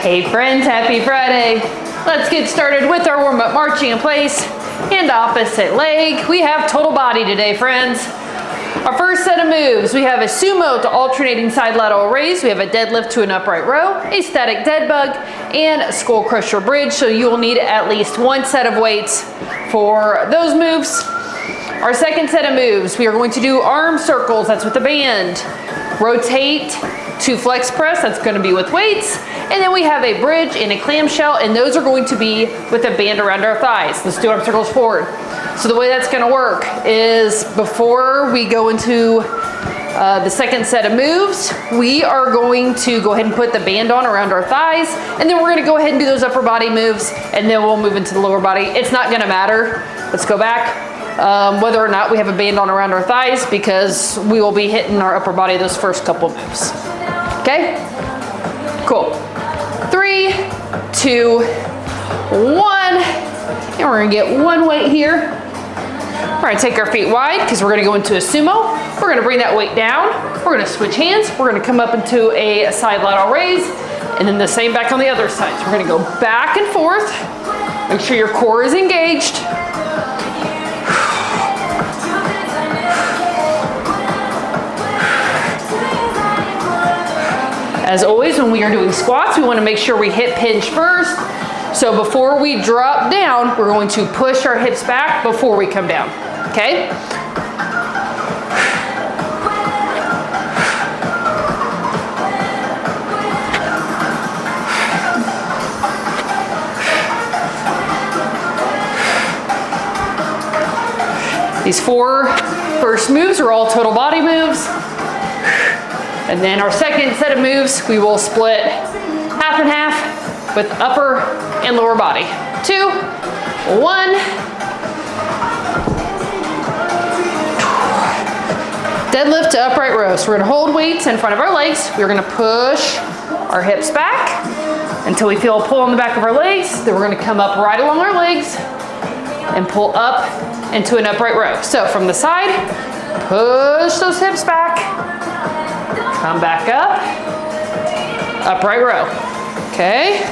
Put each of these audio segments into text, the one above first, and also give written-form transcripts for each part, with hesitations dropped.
Hey friends, happy Friday. Let's get started with our warm-up marching in place and opposite leg. We have total body today, friends. Our first set of moves, we have a sumo to alternating side lateral raise. We have a deadlift to an upright row, a static dead bug, and a skull crusher bridge. So you will need at least one set of weights for those moves. Our second set of moves, we are going to do arm circles. That's with the band. Rotate to flex press. That's going to be with weights. And then we have a bridge and a clamshell, and those are going to be with a band around our thighs. Let's do arm circles forward. So the way that's going to work is before we go into the second set of moves, we are going to go ahead and put the band on around our thighs, and then we're going to go ahead and do those upper body moves, and then we'll move into the lower body. It's not going to matter. Let's go back. Whether or not we have a band on around our thighs, because we will be hitting our upper body those first couple moves. Okay? Cool. 3, 2, 1. And we're going to get one weight here. We're going to take our feet wide because we're going to go into a sumo. We're going to bring that weight down. We're going to switch hands. We're going to come up into a side lateral raise, and then the same back on the other side. So we're going to go back and forth. Make sure your core is engaged. As always, when we are doing squats, we want to make sure we hip hinge first. So before we drop down, we're going to push our hips back before we come down, okay? These 4 first moves are all total body moves. And then our second set of moves, we will split half and half with upper and lower body. 2, 1. Deadlift to upright row. So we're gonna hold weights in front of our legs. We're gonna push our hips back until we feel a pull on the back of our legs. Then we're gonna come up right along our legs and pull up into an upright row. So from the side, push those hips back. Come back up, upright row, okay?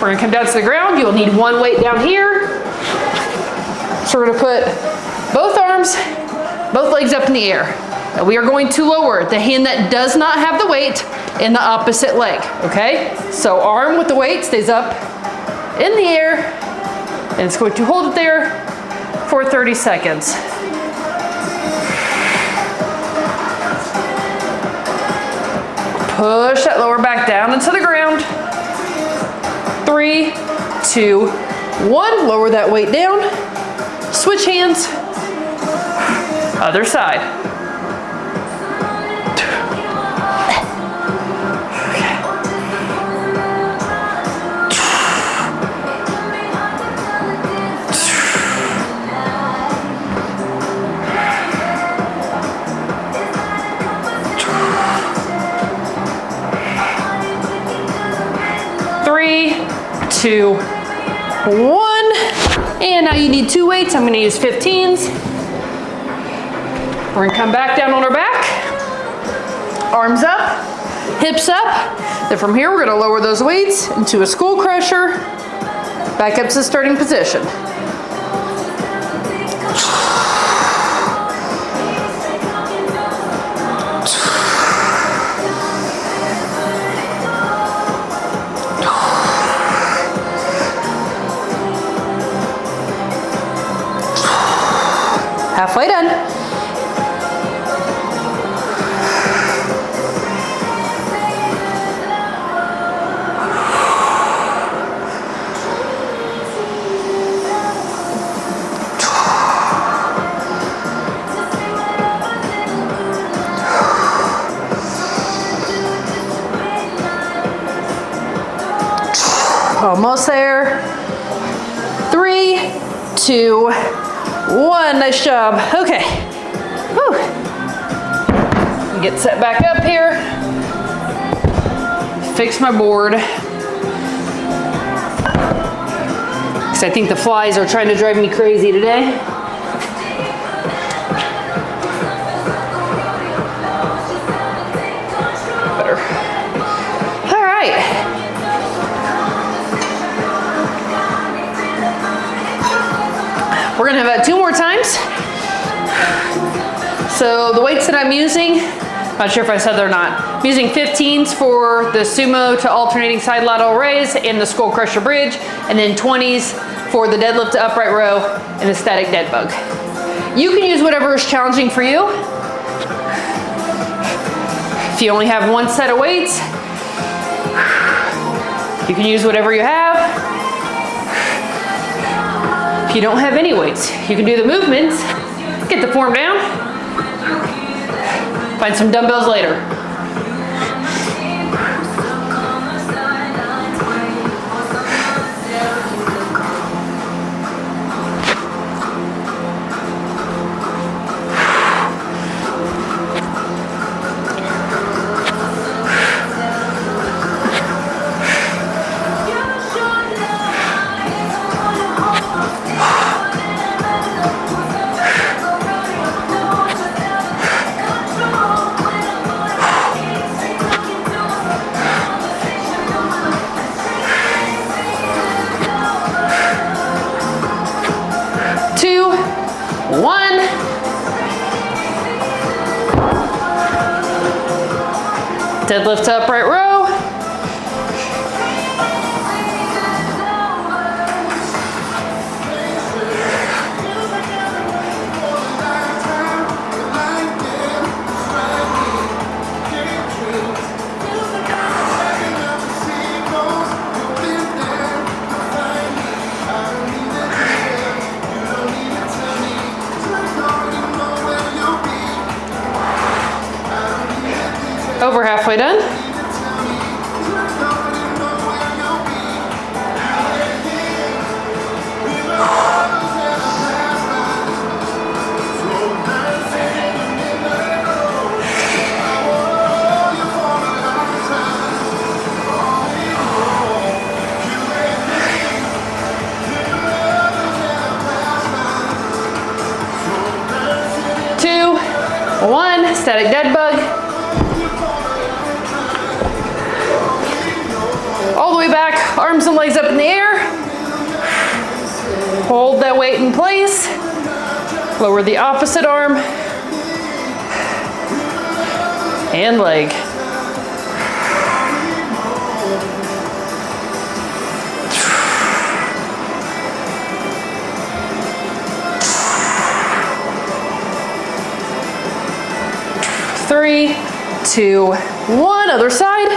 We're gonna come down to the ground. You'll need one weight down here. So we're gonna put both arms, both legs up in the air. And we are going to lower the hand that does not have the weight in the opposite leg, okay? So arm with the weight stays up in the air, and it's going to hold it there for 30 seconds. Push that lower back down into the ground. 3, 2, 1. Lower that weight down. Switch hands. Other side. Three, 2, 1. And now you need 2 weights. I'm going to use 15s. We're going to come back down on our back. Arms up, hips up. Then from here, we're going to lower those weights into a skull crusher. Back up to the starting position. Halfway done. Almost there. 3, 2, 1. Nice job. Okay. Whew. Get set back up here. Fix my board. Because I think the flies are trying to drive me crazy today. Better. All right. We're gonna have that 2 more times. So the weights that I'm using, not sure if I said they're not. I'm using 15s for the sumo to alternating side lateral raise and the skull crusher bridge, and then 20s for the deadlift to upright row and the static dead bug. You can use whatever is challenging for you. If you only have 1 set of weights, you can use whatever you have. If you don't have any weights, you can do the movements, get the form down, find some dumbbells later. Deadlift to upright row. Over halfway done. Two, 1, static dead bug. All the way back, arms and legs up in the air. Hold that weight in place. Lower the opposite arm and leg. Three, 2, 1, other side.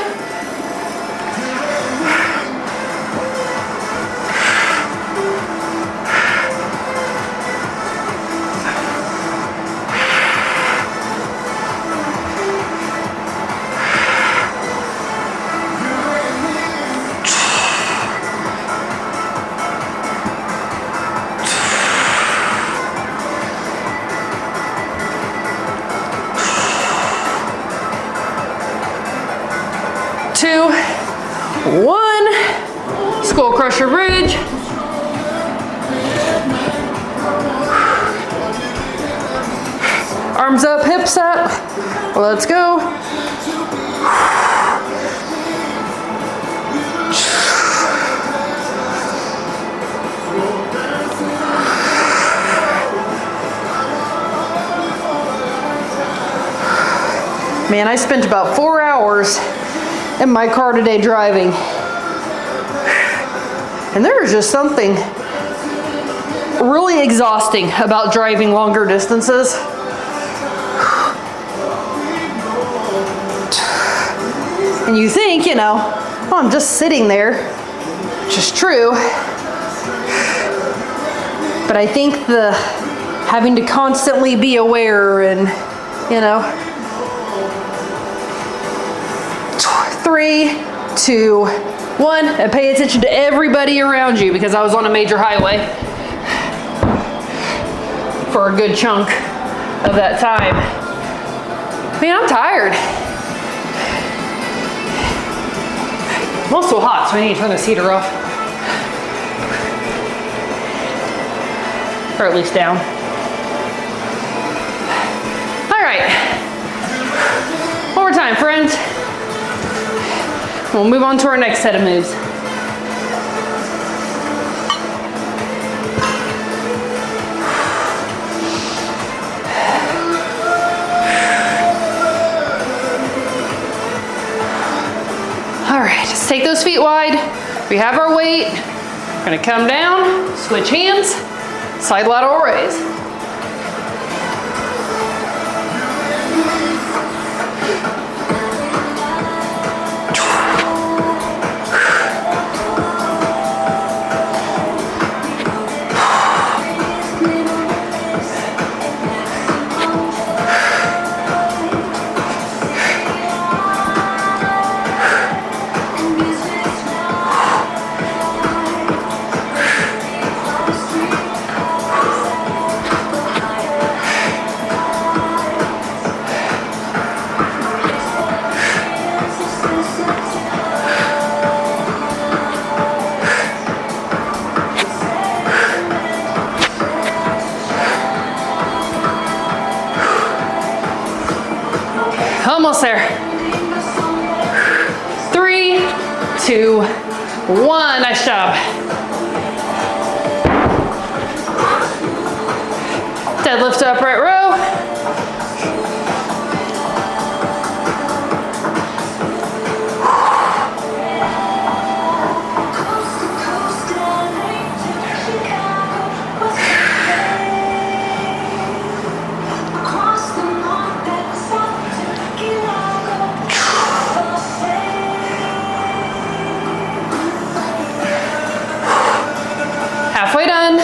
Two, 1, skull crusher bridge. Arms up, hips up. Let's go. Man, I spent about 4 hours in my car today driving. And there is just something really exhausting about driving longer distances. And you think, you know, oh, I'm just sitting there, which is true. But I think the having to constantly be aware and, you know, 3, 2, 1, and pay attention to everybody around you because I was on a major highway for a good chunk of that time. Man, I'm tired. I'm also hot, so I need to turn this heater off. Or at least down. All right. One more time, friends. We'll move on to our next set of moves. All right, let's take those feet wide. We have our weight. We're gonna come down, switch hands, side lateral raise. Almost there. 3, 2, 1. Nice job. Deadlift to upright row. Halfway done.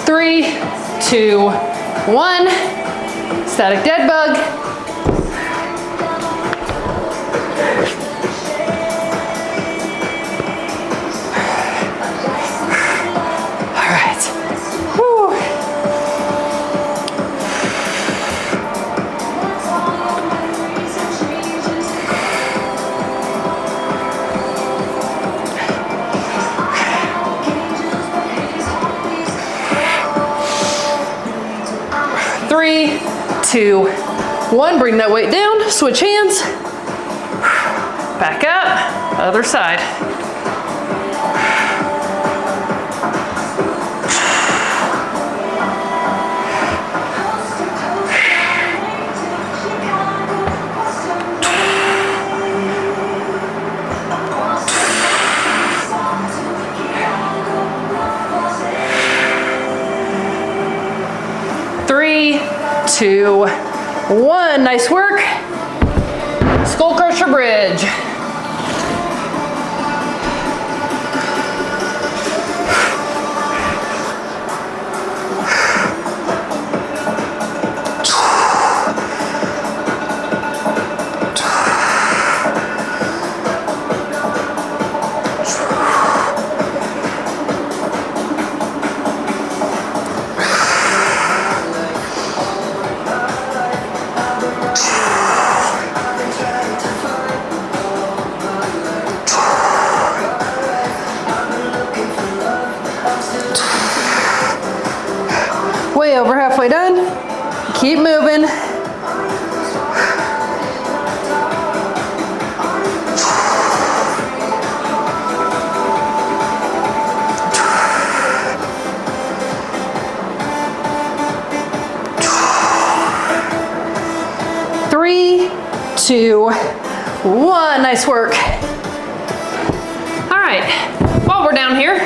Three, 2, 1. Static dead bug. All right. Woo. Three, 2, 1. Bring that weight down. Switch hands. Back up. Other side. Three, 2, 1. Nice work. Skull crusher bridge. Way over halfway done. Keep moving. Three, 2, 1. Nice work. All right, while we're down here,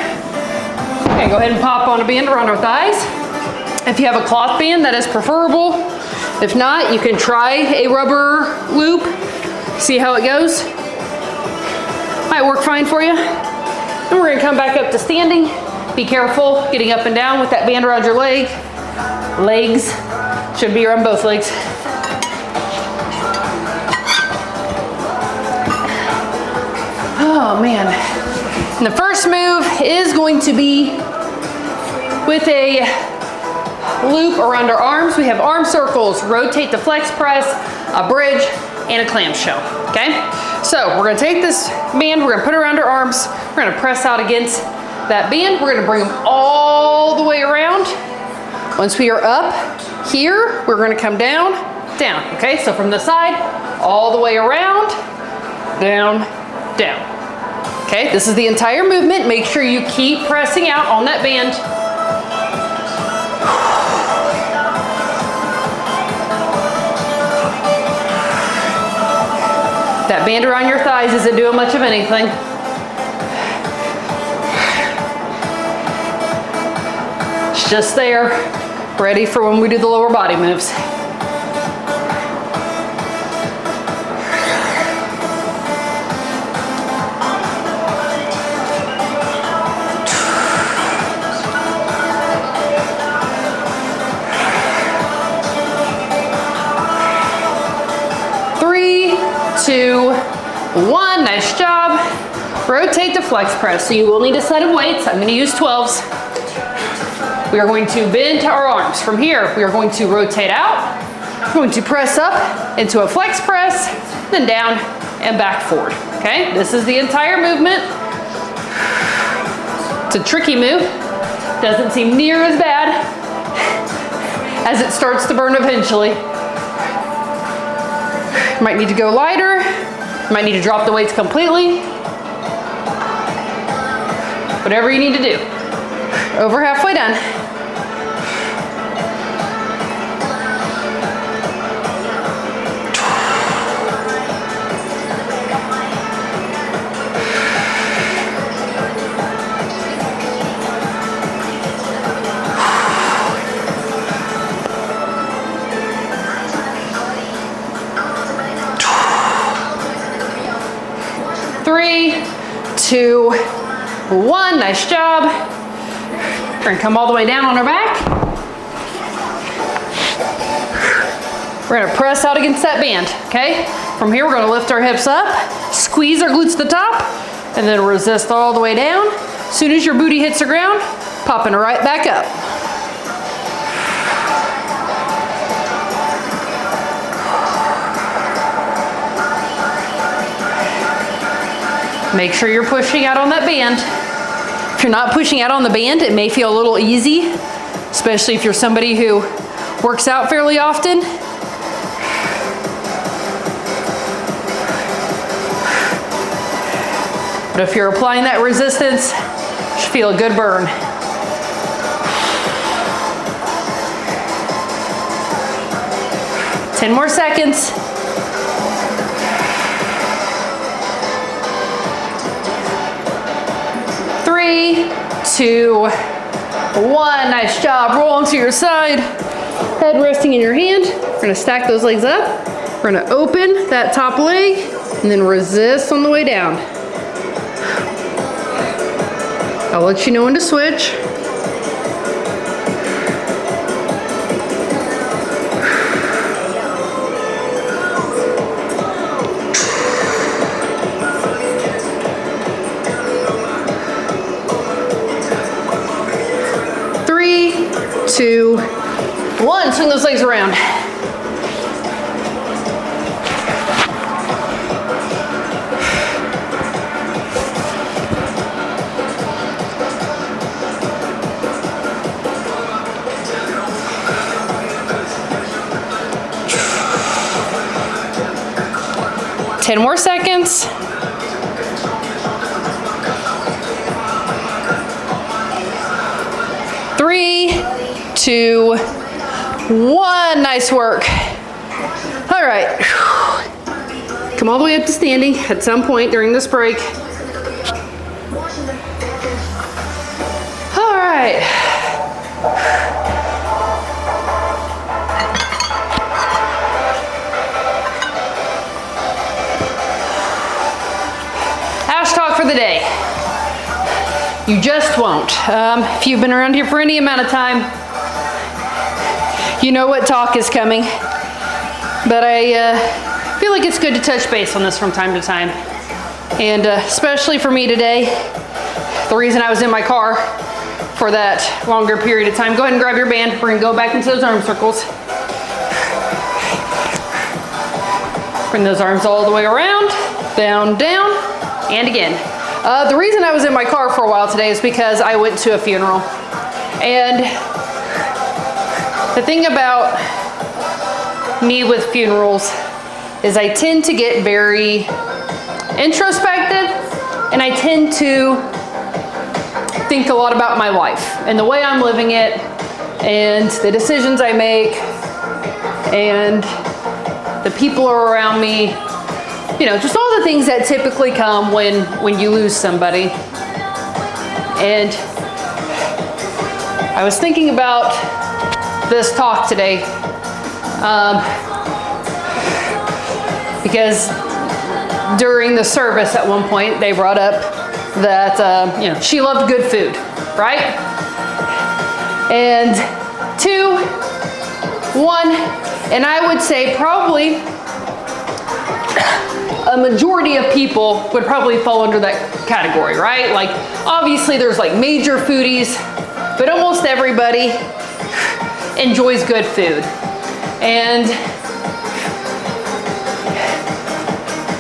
Okay, go ahead and pop on a band around our thighs. If you have a cloth band, that is preferable. If not, you can try a rubber loop. See how it goes. Might work fine for you. Then we're gonna come back up to standing. Be careful getting up and down with that band around your legs. Should be around both legs. Oh man. And the first move is going to be with a loop around our arms. We have arm circles, rotate the flex press, a bridge, and a clamshell, okay? So we're gonna take this band, we're gonna put it around our arms, we're gonna press out against that band, we're gonna bring them all the way around. Once we are up here, we're gonna come down, okay? So from the side, all the way around, down, down. Okay, this is the entire movement. Make sure you keep pressing out on that band. That band around your thighs isn't doing much of anything. It's just there, ready for when we do the lower body moves. Two, one, nice job. Rotate the flex press. So you will need a set of weights. I'm gonna use 12s. We are going to bend our arms. From here, we are going to rotate out. We're going to press up into a flex press, then down and back forward, okay? This is the entire movement. It's a tricky move. Doesn't seem near as bad as it starts to burn eventually. Might need to go lighter, might need to drop the weights completely. Whatever you need to do. Over halfway done. Three, two, one, nice job. We're gonna come all the way down on our back. We're gonna press out against that band, okay? From here, we're gonna lift our hips up, squeeze our glutes to the top, and then resist all the way down. As soon as your booty hits the ground, popping right back up. Make sure you're pushing out on that band. If you're not pushing out on the band, it may feel a little easy, especially if you're somebody who works out fairly often. But if you're applying that resistance, you should feel a good burn. Ten more seconds. Three, two, one. Nice job. Roll onto your side. Head resting in your hand. We're gonna stack those legs up. We're gonna open that top leg and then resist on the way down. I'll let you know when to switch. Two, one. Swing those legs around. Ten more seconds. Three, two, one. Nice work. All right. Come all the way up to standing at some point during this break. All right. right. Hash talk for the day. You just won't. If you've been around here for any amount of time, you know what talk is coming. But I feel like it's good to touch base on this from time to time. And especially for me today, the reason I was in my car for that longer period of time. Go ahead and grab your band. We're gonna go back into those arm circles. Bring those arms all the way around, down, down, and again. The reason I was in my car for a while today is because I went to a funeral. And the thing about me with funerals is I tend to get very introspective, and I tend to think a lot about my life and the way I'm living it and the decisions I make and the people around me, you know, just all the things that typically come when you lose somebody. And I was thinking about this talk today because during the service at one point they brought up that you know, she loved good food, right? And 2, 1, and I would say probably a majority of people would probably fall under that category, right? Like, obviously there's like major foodies, but almost everybody enjoys good food. And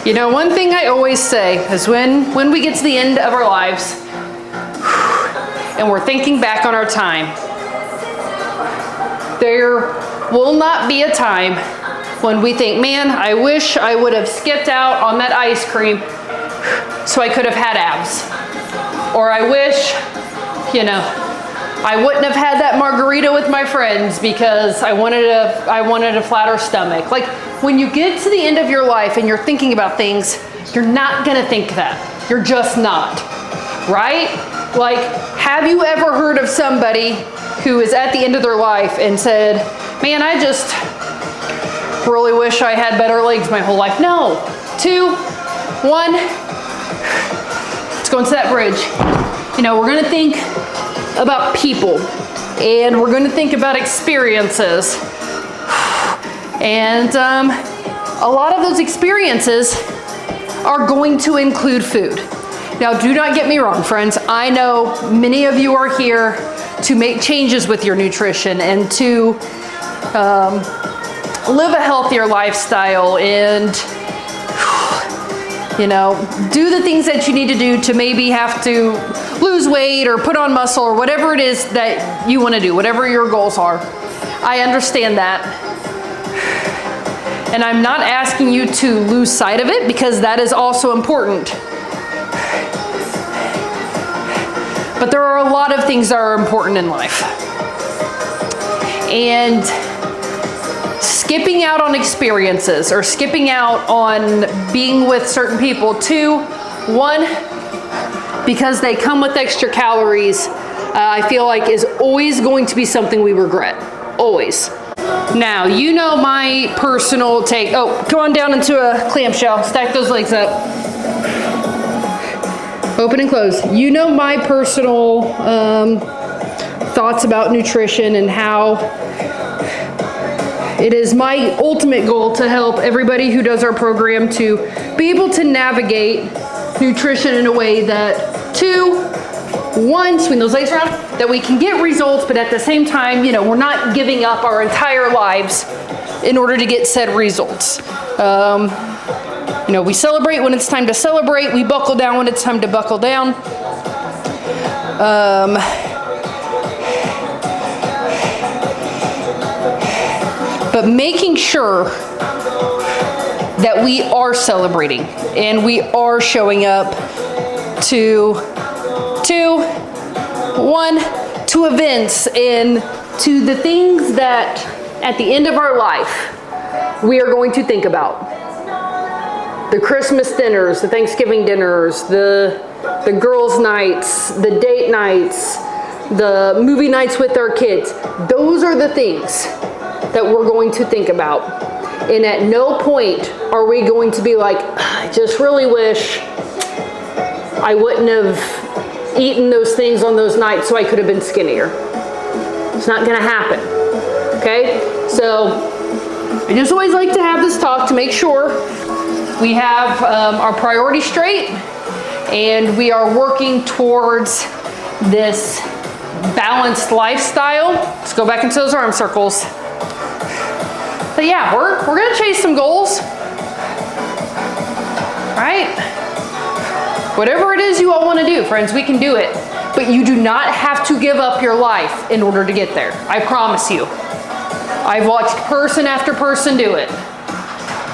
you know, one thing I always say is when we get to the end of our lives and we're thinking back on our time, there will not be a time when we think, man, I wish I would have skipped out on that ice cream so I could have had abs. Or I wish, you know, I wouldn't have had that margarita with my friends because I wanted a flatter stomach. Like, when you get to the end of your life and you're thinking about things, you're not gonna think that. You're just not, right? Like, have you ever heard of somebody who is at the end of their life and said, man, I just really wish I had better legs my whole life? No. 2, 1, let's go into that bridge. You know, we're gonna think about people and we're gonna think about experiences. And a lot of those experiences are going to include food. Now, do not get me wrong, friends. I know many of you are here to make changes with your nutrition and to live a healthier lifestyle and, you know, do the things that you need to do to maybe have to lose weight or put on muscle or whatever it is that you want to do, whatever your goals are. I understand that. And I'm not asking you to lose sight of it because that is also important. But there are a lot of things that are important in life. And skipping out on experiences or skipping out on being with certain people, 2, 1, because they come with extra calories, I feel like is always going to be something we regret. Always. Now, you know my personal take. Oh, go on down into a clamshell. Stack those legs up. Open and close. You know my personal thoughts about nutrition and how it is my ultimate goal to help everybody who does our program to be able to navigate nutrition in a way that 2, 1, swing those legs around, that we can get results, but at the same time, you know, we're not giving up our entire lives in order to get said results. You know, we celebrate when it's time to celebrate. We buckle down when it's time to buckle down. But making sure that we are celebrating and we are showing up to 1, to events and to the things that at the end of our life we are going to think about. The Christmas dinners, the Thanksgiving dinners, the girls' nights, the date nights, the movie nights with our kids. Those are the things that we're going to think about. And at no point are we going to be like, I just really wish I wouldn't have eaten those things on those nights so I could have been skinnier. It's not gonna happen, okay? So I just always like to have this talk to make sure we have our priorities straight and we are working towards this balanced lifestyle. Let's go back into those arm circles. But yeah, we're gonna chase some goals, right? Whatever it is you all wanna do, friends, we can do it. But you do not have to give up your life in order to get there. I promise you. I've watched person after person do it.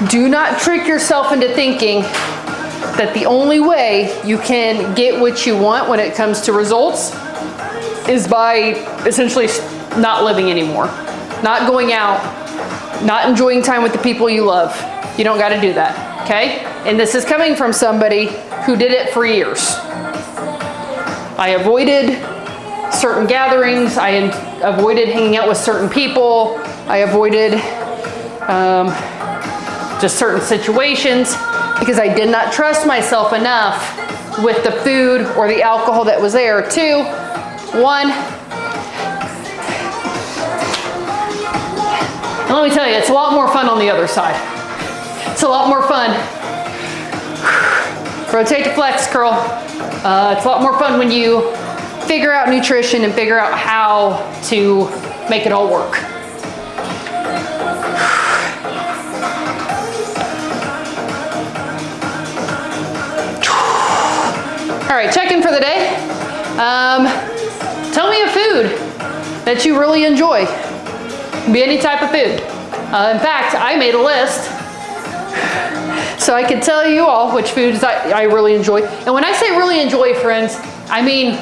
Do not trick yourself into thinking that the only way you can get what you want when it comes to results is by essentially not living anymore, not going out, not enjoying time with the people you love. You don't got to do that, okay? And this is coming from somebody who did it for years. I avoided certain gatherings. I avoided hanging out with certain people. I avoided just certain situations because I did not trust myself enough with the food or the alcohol that was there. 2, 1. And let me tell you, it's a lot more fun on the other side. It's a lot more fun. Rotate to flex curl. It's a lot more fun when you figure out nutrition and figure out how to make it all work. All right, check in for the day. Tell me a food that you really enjoy. It can be any type of food. In fact, I made a list so I could tell you all which foods I really enjoy. And when I say really enjoy, friends, I mean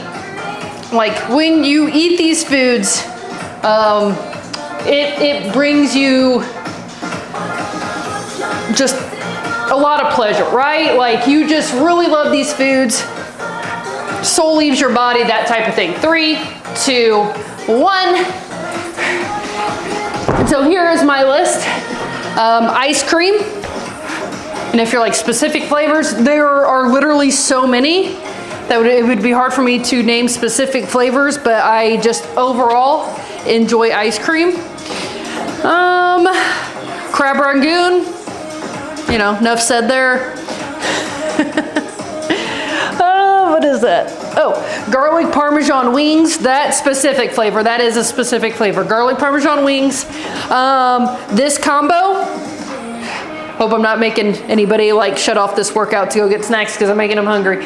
like when you eat these foods, it brings you just a lot of pleasure, right? Like you just really love these foods. Soul leaves your body, that type of thing. 3, 2, 1. And so here is my list. Ice cream. And if you're like specific flavors, there are literally so many that it would be hard for me to name specific flavors, but I just overall enjoy ice cream. Crab rangoon, you know, enough said there. What is that? Oh, garlic parmesan wings, that specific flavor, that is a specific flavor. Garlic parmesan wings. This combo, hope I'm not making anybody like shut off this workout to go get snacks because I'm making them hungry.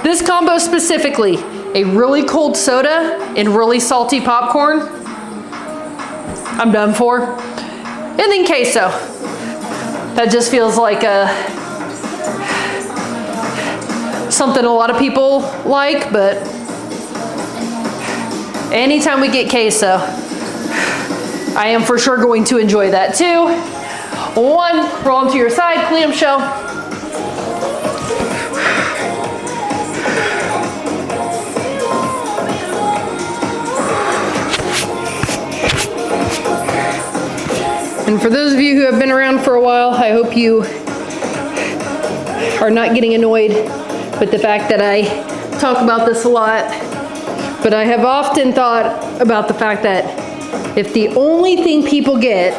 This combo specifically, a really cold soda and really salty popcorn, I'm done for. And then queso. That just feels like something a lot of people like, but anytime we get queso, I am for sure going to enjoy that too. 1, roll them to your side, clamshell. And for those of you who have been around for a while, I hope you are not getting annoyed with the fact that I talk about this a lot. But I have often thought about the fact that if the only thing people get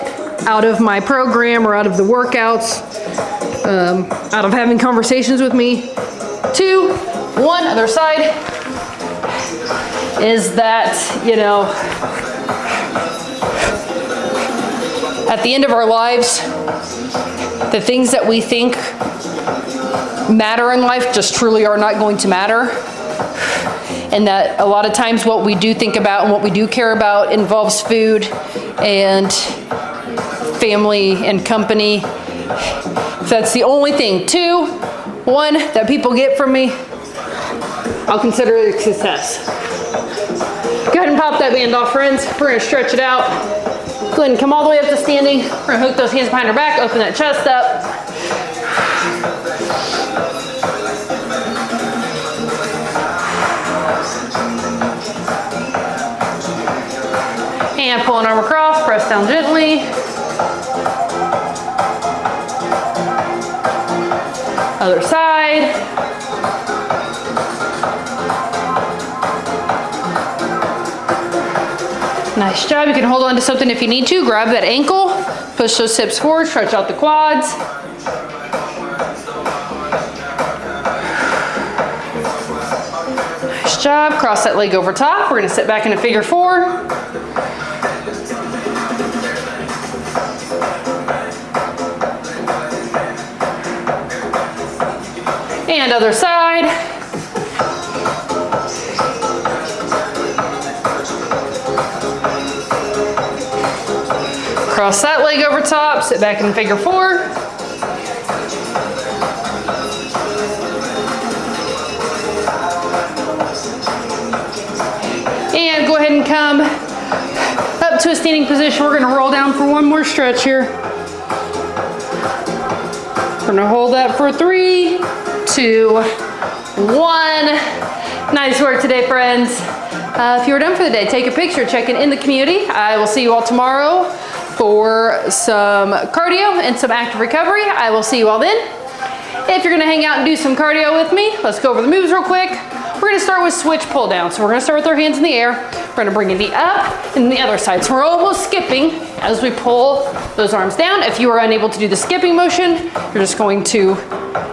out of my program or out of the workouts, out of having conversations with me, 2, 1, other side, is that, you know, at the end of our lives, the things that we think matter in life just truly are not going to matter. And that a lot of times what we do think about and what we do care about involves food and family and company. If that's the only thing, 2, 1, that people get from me, I'll consider it a success. Go ahead and pop that band off, friends. We're gonna stretch it out. Go ahead and come all the way up to standing. We're gonna hook those hands behind our back, open that chest up. And pull an arm across, press down gently. Other side. Nice job. You can hold on to something if you need to. Grab that ankle, push those hips forward, stretch out the quads. Nice job. Cross that leg over top. We're going to sit back in a figure four. And other side. Cross that leg over top, sit back in figure four. And go ahead and come up to a standing position. We're gonna roll down for one more stretch here. We're gonna hold that for 3, 2, 1. Nice work today, friends. If you're done for the day, take a picture, check in the community. I will see you all tomorrow for some cardio and some active recovery. I will see you all then. If you're gonna hang out and do some cardio with me, let's go over the moves real quick. We're gonna start with switch pull down. So we're gonna start with our hands in the air. We're gonna bring a knee up and the other side. So we're almost skipping as we pull those arms down. If you are unable to do the skipping motion, you're just going to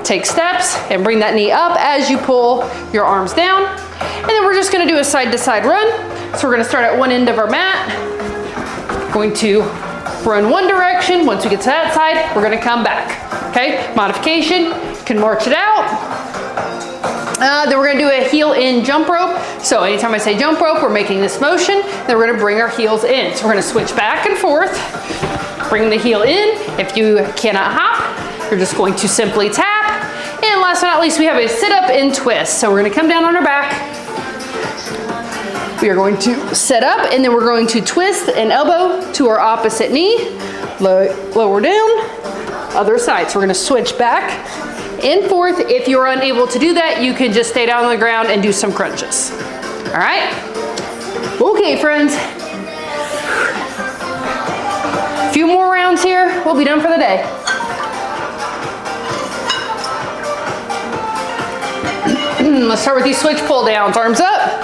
take steps and bring that knee up as you pull your arms down. And then we're just gonna do a side to side run. So we're gonna start at one end of our mat. Going to run one direction. Once we get to that side, we're gonna come back. Okay, modification, you can march it out. Then we're gonna do a heel in jump rope. So anytime I say jump rope, we're making this motion. Then we're gonna bring our heels in. So we're gonna switch back and forth. Bring the heel in. If you cannot hop, you're just going to simply tap. And last but not least, we have a sit up and twist. So we're gonna come down on our back. We are going to sit up and then we're going to twist an elbow to our opposite knee, lower down, other side. So we're gonna switch back and forth. If you're unable to do that, you can just stay down on the ground and do some crunches. All right? Okay, friends. A few more rounds here, we'll be done for the day. Let's start with these switch pull downs, arms up.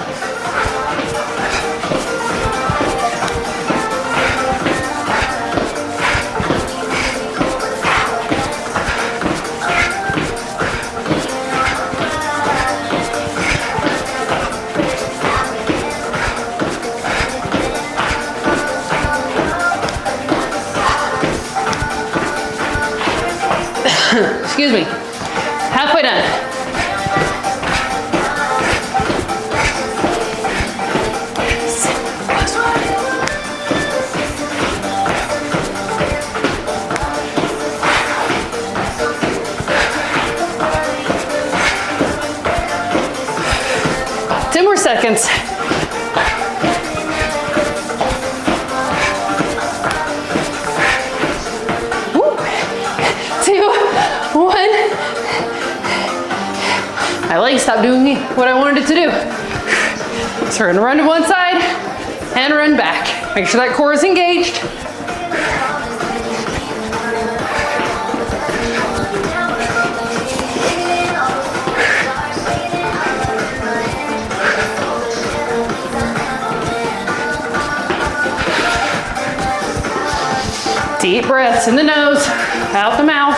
10 more seconds. Woo. 2, 1. My leg stopped doing what I wanted it to do. So we're gonna run to one side and run back. Make sure that core is engaged. Deep breaths in the nose, out the mouth.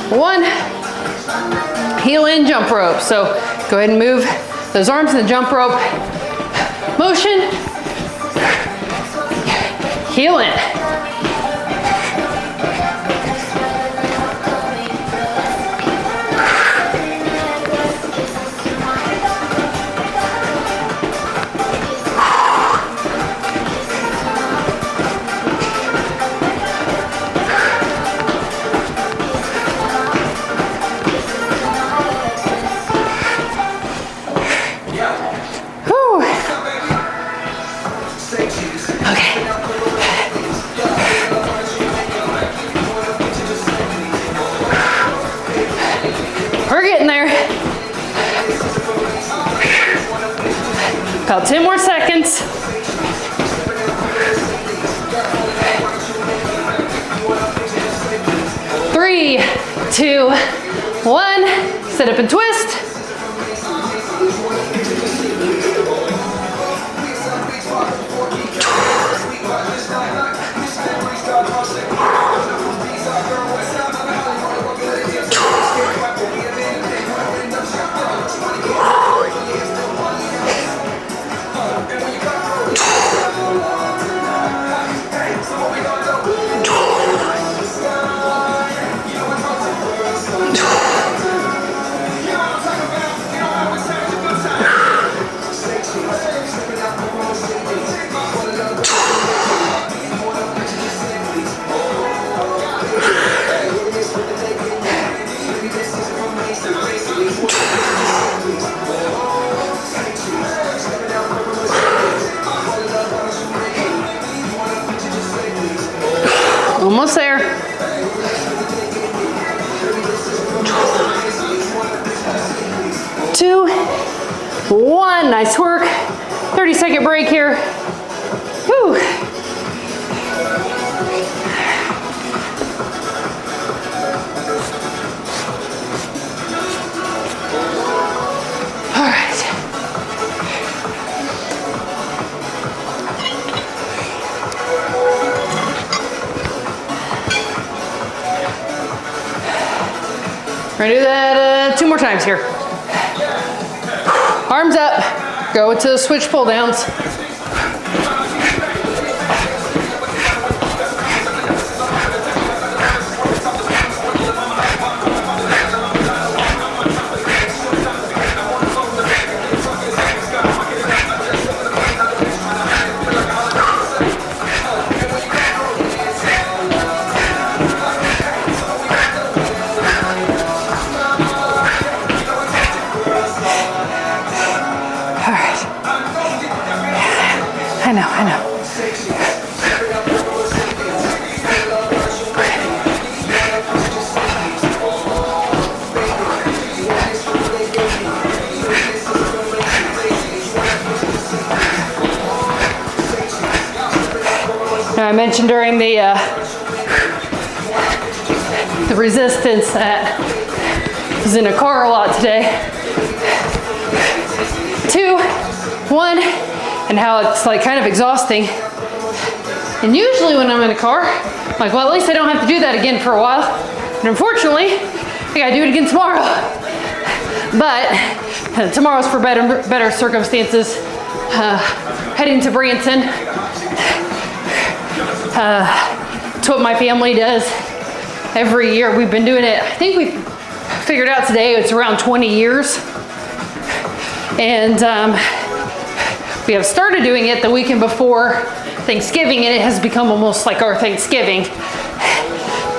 One, heel in jump rope. So go ahead and move those arms in the jump rope motion. Heel in. About 10 more seconds. 3, 2, 1. Sit up and twist. Almost there. 2, 1. Nice work. 30-second break here. Whew. All right. We're gonna do that 2 more times here. Arms up, go into the switch pull downs. I know. Now I mentioned during the resistance that I was in a car a lot today. 2, 1. And how it's like kind of exhausting. And usually when I'm in a car, I'm like, well, at least I don't have to do that again for a while. And unfortunately, I gotta do it again tomorrow. But tomorrow's for better circumstances. Heading to Branson. It's what my family does every year. We've been doing it, I think we figured out today it's around 20 years. And we have started doing it the weekend before Thanksgiving, and it has become almost like our Thanksgiving.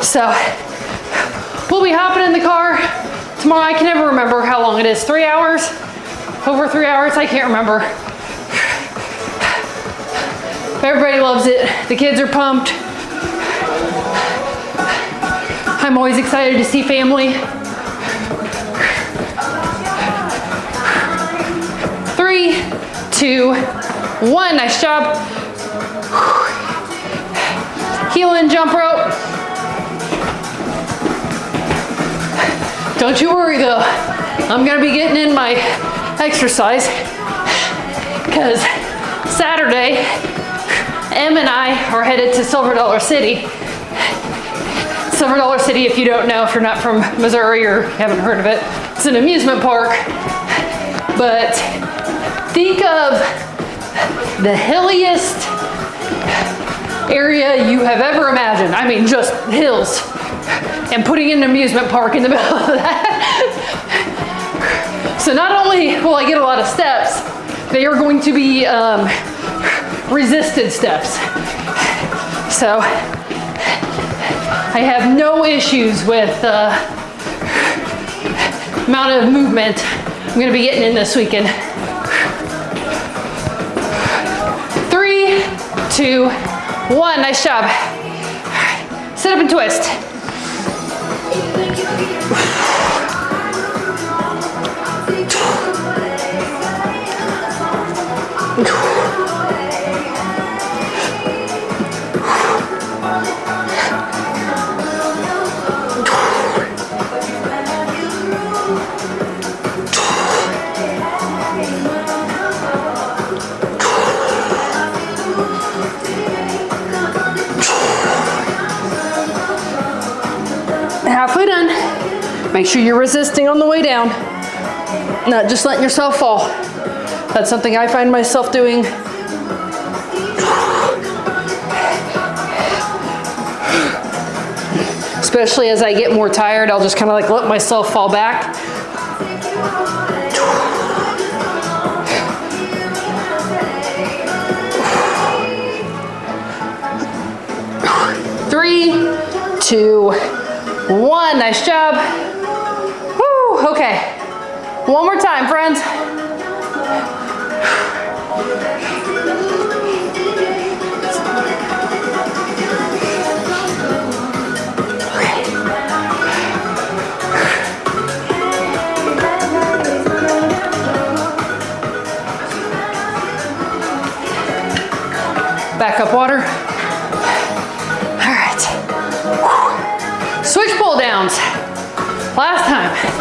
So we'll be hopping in the car tomorrow. I can never remember how long it is. 3 hours? Over 3 hours? I can't remember. Everybody loves it. The kids are pumped. I'm always excited to see family. 3, 2, 1. Nice job. Heel in, jump rope. Don't you worry though. I'm gonna be getting in my exercise because Saturday, Em and I are headed to Silver Dollar City. Silver Dollar City, if you don't know, if you're not from Missouri or haven't heard of it, it's an amusement park. But think of the hilliest area you have ever imagined. I mean, just hills. And putting an amusement park in the middle of that. So not only will I get a lot of steps, they are going to be resisted steps. So I have no issues with the amount of movement I'm going to be getting in this weekend. 3, 2, 1. Nice job. Sit up and twist. halfway done. Make sure you're resisting on the way down, not just letting yourself fall. That's something I find myself doing. Especially as I get more tired, I'll just kind of like let myself fall back. Three, two, one. Nice job. Woo, okay. One more time, friends. Back up water. All right. Switch pull downs. Last time.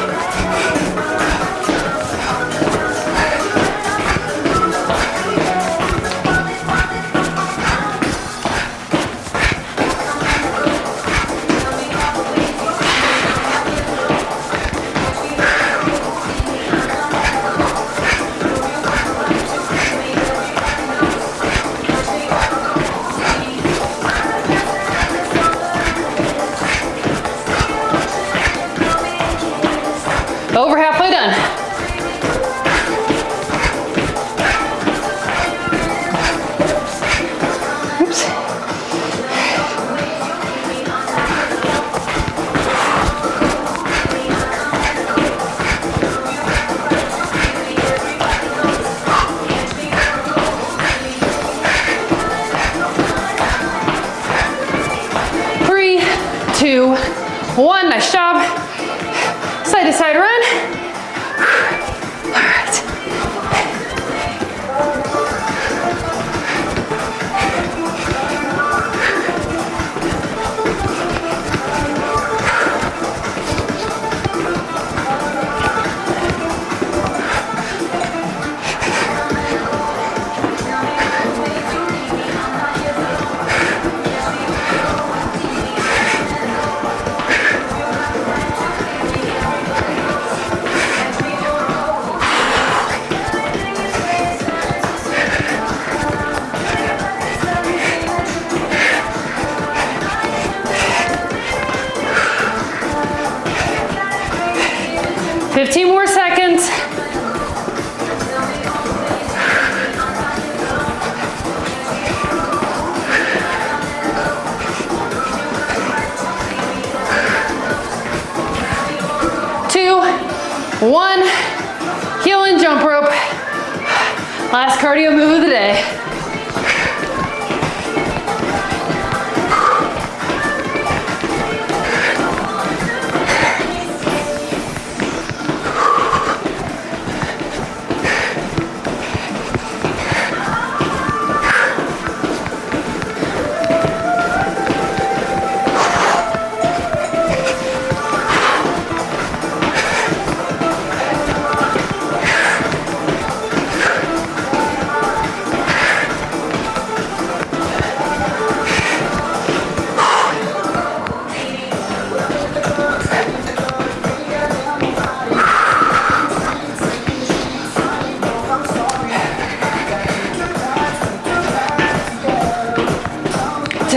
Over halfway done. Oops. Three, two, one. Nice job. Side to side run. All right. Fifteen more seconds. Two, one, heel and jump rope. Last cardio move of the day.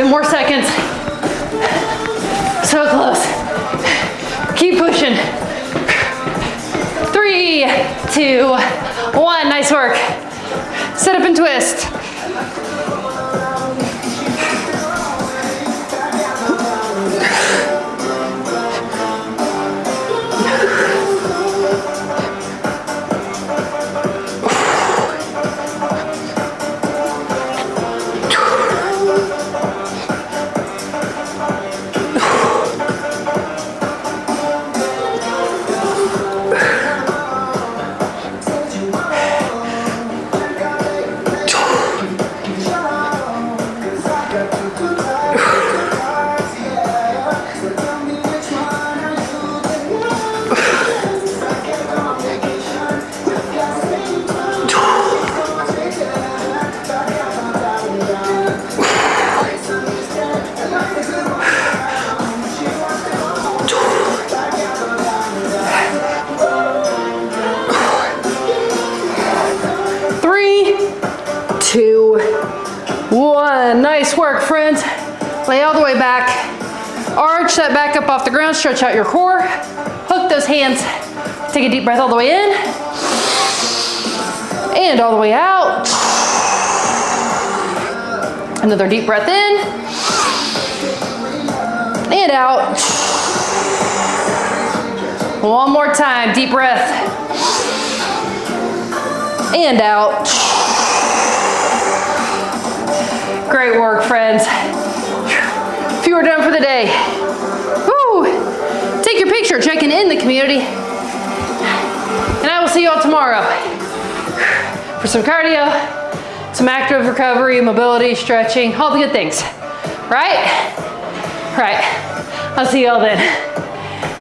More seconds. So close. Keep pushing. 3, 2, 1. Nice work. Sit up and twist. work, friends. Lay all the way back. Arch that back up off the ground, stretch out your core. Hook those hands. Take a deep breath all the way in. And all the way out. Another deep breath in. And out. One more time, deep breath. And out. Great work, friends. A few are done for the day. Woo! Take your picture, checking in the community. And I will see you all tomorrow for some cardio, some active recovery, mobility, stretching, all the good things. Right? Right. I'll see you all then.